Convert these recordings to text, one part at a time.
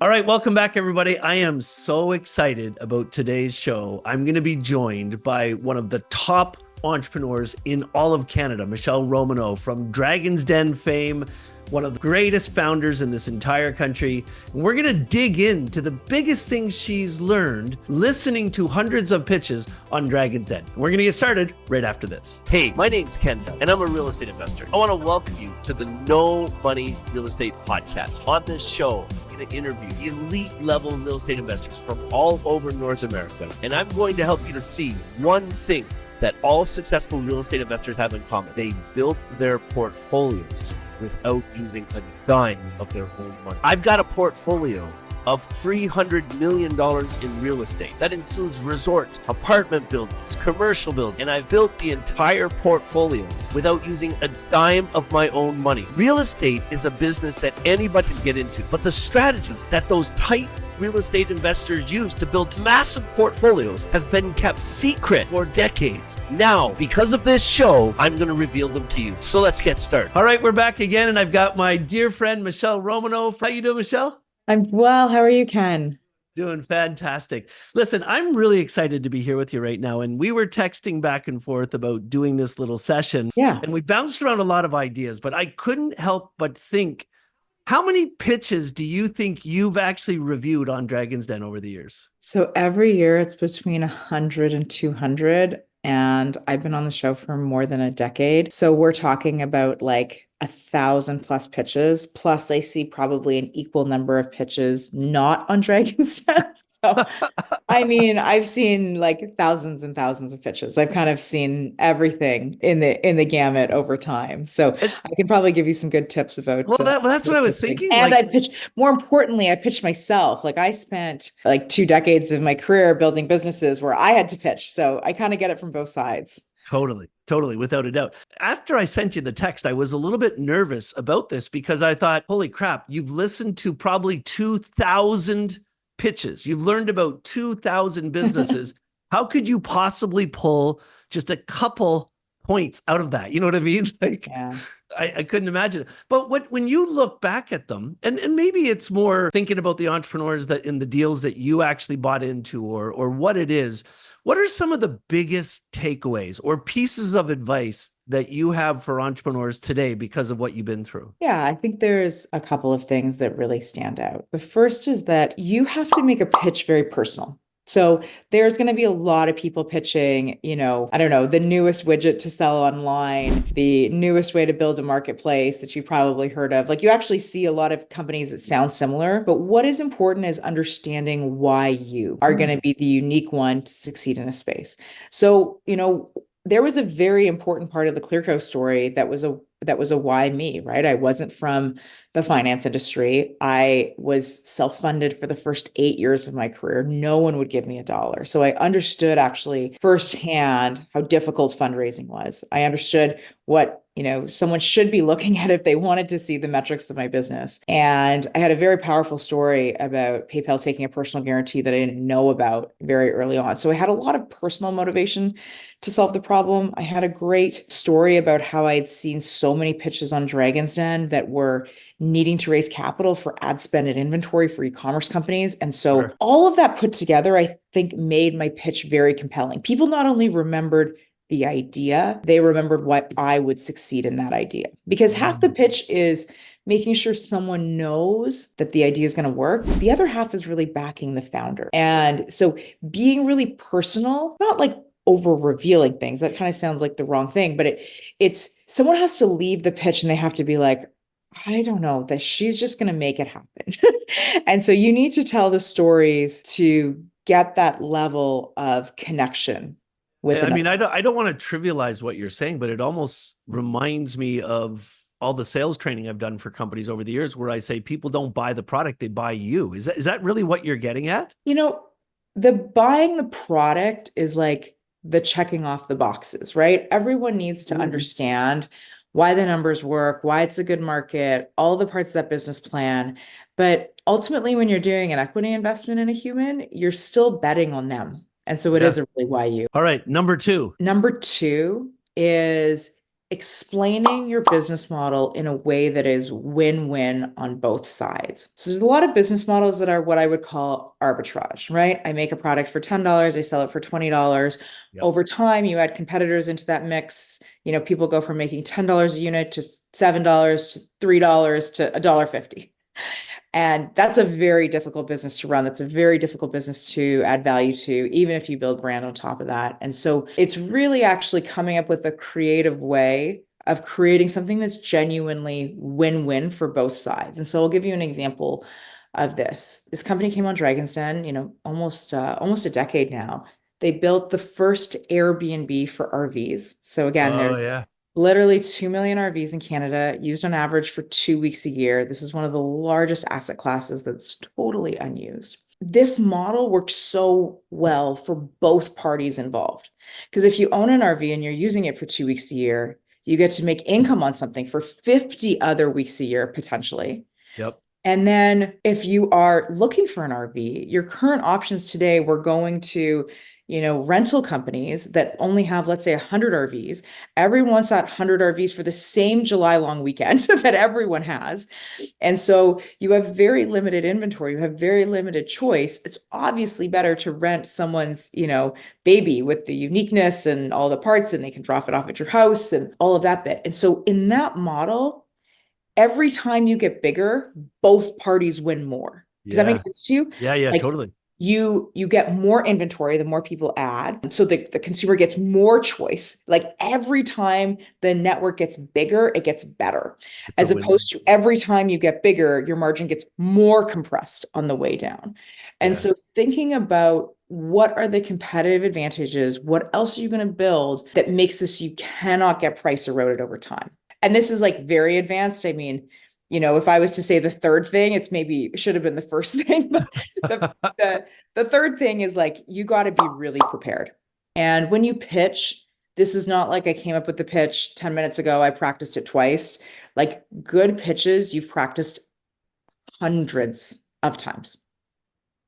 All right, welcome back, everybody. I am so excited about today's show. I'm going to be joined by one of the top entrepreneurs in all of Canada, Michele Romanow from Dragon's Den fame, one of the greatest founders in this entire country. And we're going to dig into the biggest things she's learned listening to hundreds of pitches on Dragon's Den. And we're going to get started right after this. Hey, my name's Ken, and I'm a real estate investor. I want to welcome you to the No Money Real Estate Podcast. On this show, I'm going to interview elite level real estate investors from all over North America. And I'm going to help you to see one thing that all successful real estate investors have in common. They built their portfolios without using a dime of their own money. I've got a portfolio of $300 million in real estate. That includes resorts, apartment buildings, commercial buildings, and I built the entire portfolio without using a dime of my own money. Real estate is a business that anybody can get into, but the strategies that those tight real estate investors use to build massive portfolios have been kept secret for decades. Now, because of this show, I'm going to reveal them to you. So let's get started. All right, we're back again, and I've got my dear friend, Michele Romanow. How you doing, Michele? I'm well. How are you, Ken? Doing fantastic. Listen, I'm really excited to be here with you right now. And we were texting back and forth about doing this little session. Yeah. And we bounced around a lot of ideas, but I couldn't help but think, how many pitches do you think you've actually reviewed on Dragon's Den over the years? So every year it's between 100 and 200. And I've been on the show for more than a decade. So we're talking about like 1,000+ pitches. Plus, I see probably an equal number of pitches not on Dragon's Den. So, I mean, I've seen like thousands and thousands of pitches. I've kind of seen everything in the gamut over time. So I can probably give you some good tips about. That's what I was thinking. And I pitch. More importantly, I pitched myself. Like I spent like 2 decades of my career building businesses where I had to pitch. So I kind of get it from both sides. Totally, without a doubt. After I sent you the text, I was a little bit nervous about this because I thought, holy crap, you've listened to probably 2,000 pitches. You've learned about 2,000 businesses. How could you possibly pull just a couple points out of that? You know what I mean? Like, yeah. I couldn't imagine it. But when you look back at them, and maybe it's more thinking about the entrepreneurs that in the deals that you actually bought into or what it is, what are some of the biggest takeaways or pieces of advice that you have for entrepreneurs today because of what you've been through? Yeah, I think there's a couple of things that really stand out. The first is that you have to make a pitch very personal. So there's going to be a lot of people pitching, I don't know, the newest widget to sell online, the newest way to build a marketplace that you probably heard of. Like you actually see a lot of companies that sound similar, but what is important is understanding why you are going to be the unique one to succeed in a space. So, there was a very important part of the Clearco story that was a why me, right? I wasn't from the finance industry. I was self-funded for the first 8 years of my career. No one would give me $1. So I understood actually firsthand how difficult fundraising was. I understood what someone should be looking at if they wanted to see the metrics of my business. And I had a very powerful story about PayPal taking a personal guarantee that I didn't know about very early on. So I had a lot of personal motivation to solve the problem. I had a great story about how I'd seen so many pitches on Dragon's Den that were needing to raise capital for ad spend and inventory for e-commerce companies. And so Sure. All of that put together, I think made my pitch very compelling. People not only remembered the idea, they remembered what I would succeed in that idea. Because half the pitch is making sure someone knows that the idea is going to work. The other half is really backing the founder. And so being really personal, not like over revealing things. That kind of sounds like the wrong thing, but it's someone has to leave the pitch and they have to be like, I don't know, that she's just going to make it happen. And so you need to tell the stories to get that level of connection with I mean, I don't want to trivialize what you're saying, but it almost reminds me of all the sales training I've done for companies over the years where I say people don't buy the product, they buy you. Is that really what you're getting at? The buying the product is like the checking off the boxes, right? Everyone needs to understand why the numbers work, why it's a good market, all the parts of that business plan. But ultimately, when you're doing an equity investment in a human, you're still betting on them. And so it is a really why you. All right. Number two. Number two is explaining your business model in a way that is win-win on both sides. So there's a lot of business models that are what I would call arbitrage, right? I make a product for $10, I sell it for $20. Yep. Over time, you add competitors into that mix. People go from making $10 a unit to $7 to $3 to $1.50. And that's a very difficult business to run. That's a very difficult business to add value to, even if you build brand on top of that. And so it's really actually coming up with a creative way of creating something that's genuinely win-win for both sides. And so I'll give you an example of this. This company came on Dragon's Den, almost a decade now. They built the first Airbnb for RVs. So again, there's literally 2 million RVs in Canada, used on average for 2 weeks a year. This is one of the largest asset classes that's totally unused. This model works so well for both parties involved. Because if you own an RV and you're using it for 2 weeks a year, you get to make income on something for 50 other weeks a year, potentially. Yep. And then if you are looking for an RV, your current options today, we're going to rental companies that only have, let's say, 100 RVs. Everyone wants that 100 RVs for the same July long weekend that everyone has. And so you have very limited inventory. You have very limited choice. It's obviously better to rent someone's, baby with the uniqueness and all the parts, and they can drop it off at your house and all of that bit. And so in that model, every time you get bigger, both parties win more. Does that make sense to you? Yeah, totally. You get more inventory the more people add. So the consumer gets more choice. Like every time the network gets bigger, it gets better. As opposed to every time you get bigger, your margin gets more compressed on the way down. And so thinking about what are the competitive advantages, what else are you going to build that makes this you cannot get price eroded over time? And this is like very advanced. I mean, if I was to say the third thing, it's maybe should have been the first thing. But the third thing is like, you got to be really prepared. And when you pitch, this is not like I came up with the pitch 10 minutes ago. I practiced it twice. Like good pitches, you've practiced hundreds of times.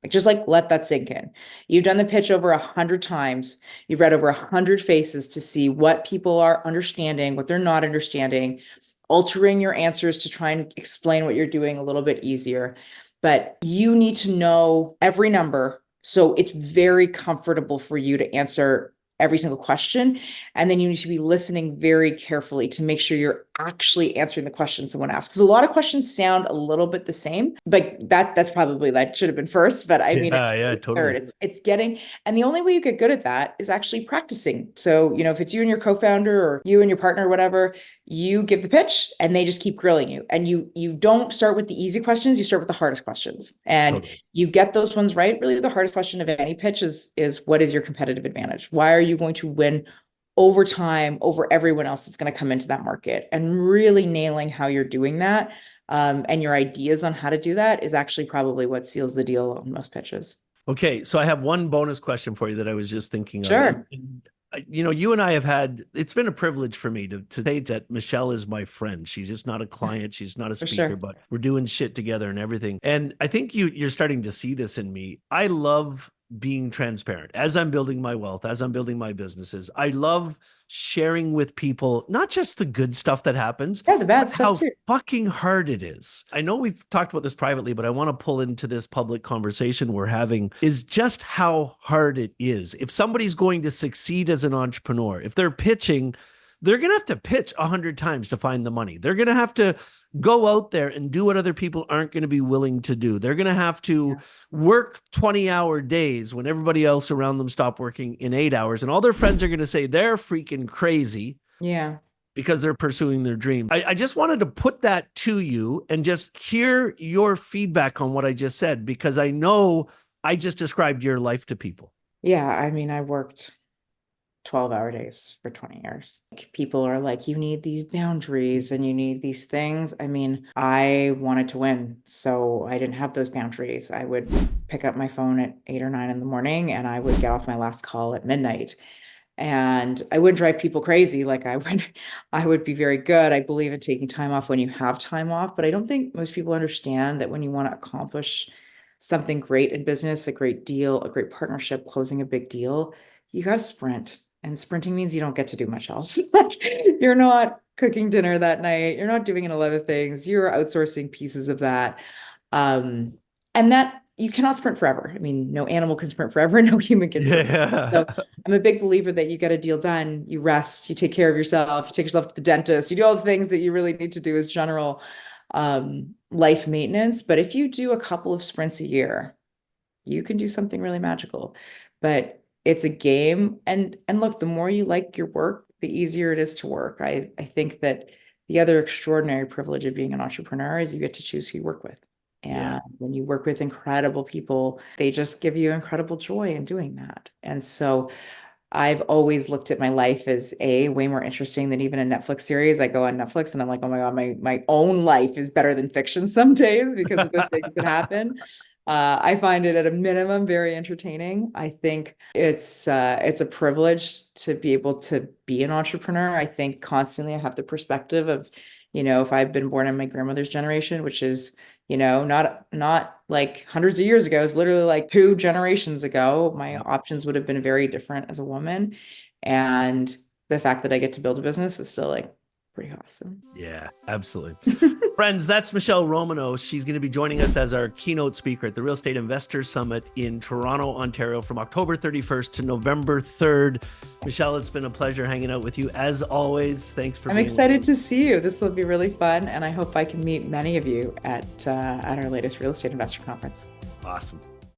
Just like let that sink in. You've done the pitch over 100 times. You've read over 100 faces to see what people are understanding, what they're not understanding, altering your answers to try and explain what you're doing a little bit easier. But you need to know every number. So it's very comfortable for you to answer every single question. And then you need to be listening very carefully to make sure you're actually answering the question someone asks. Because a lot of questions sound a little bit the same, but that should have been first. But I mean, it's totally. third. It's getting, and the only way you get good at that is actually practicing. So, if it's you and your co-founder or you and your partner or whatever, you give the pitch and they just keep grilling you. And you don't start with the easy questions, you start with the hardest questions. And you get those ones right. Really, the hardest question of any pitch is what is your competitive advantage? Why are you going to win over time over everyone else that's going to come into that market? And really nailing how you're doing that and your ideas on how to do that is actually probably what seals the deal on most pitches. Okay, so I have one bonus question for you that I was just thinking of. Sure. You and I have had, it's been a privilege for me to say that Michele is my friend. She's just not a client. She's not a speaker, but we're doing shit together and everything. And I think you're starting to see this in me. I love being transparent as I'm building my wealth, as I'm building my businesses. I love sharing with people, not just the good stuff that happens, the bad stuff how too. fucking hard it is. I know we've talked about this privately, but I want to pull into this public conversation we're having is just how hard it is. If somebody's going to succeed as an entrepreneur, if they're pitching, they're going to have to pitch 100 times to find the money. They're going to have to go out there and do what other people aren't going to be willing to do. They're going to have to work 20-hour days when everybody else around them stop working in 8 hours. And all their friends are going to say they're freaking crazy. Yeah. Because they're pursuing their dream. I just wanted to put that to you and just hear your feedback on what I just said, because I know I just described your life to people. Yeah. I mean, I worked 12-hour days for 20 years. People are like, you need these boundaries and you need these things. I mean, I wanted to win, so I didn't have those boundaries. I would pick up my phone at 8 or 9 in the morning and I would get off my last call at midnight. And I wouldn't drive people crazy. Like I would be very good. I believe in taking time off when you have time off, but I don't think most people understand that when you want to accomplish something great in business, a great deal, a great partnership, closing a big deal, you got to sprint. And sprinting means you don't get to do much else. Like, you're not cooking dinner that night. You're not doing a lot of other things. You're outsourcing pieces of that. And that you cannot sprint forever. I mean, no animal can sprint forever. No human can sprint forever. Yeah. So I'm a big believer that you get a deal done. You rest, you take care of yourself, you take yourself to the dentist, you do all the things that you really need to do as general life maintenance. But if you do a couple of sprints a year, you can do something really magical. But it's a game. And look, the more you like your work, the easier it is to work. I think that the other extraordinary privilege of being an entrepreneur is you get to choose who you work with. And when you work with incredible people, they just give you incredible joy in doing that. And so I've always looked at my life as way more interesting than even a Netflix series. I go on Netflix and I'm like, oh my God, my own life is better than fiction some days because of the things that happen. I find it at a minimum very entertaining. I think it's a privilege to be able to be an entrepreneur. I think constantly I have the perspective of, if I've been born in my grandmother's generation, which is, not like hundreds of years ago, it's literally like 2 generations ago, my options would have been very different as a woman. And the fact that I get to build a business is still like pretty awesome. Yeah, absolutely. Friends, that's Michele Romanow. She's going to be joining us as our keynote speaker at the Real Estate Investors Summit in Toronto, Ontario from October 31st to November 3rd. Michele, it's been a pleasure hanging out with you as always. Thanks for being excited to see you. This will be really fun. And I hope I can meet many of you at our latest Real Estate Investor Conference. Awesome.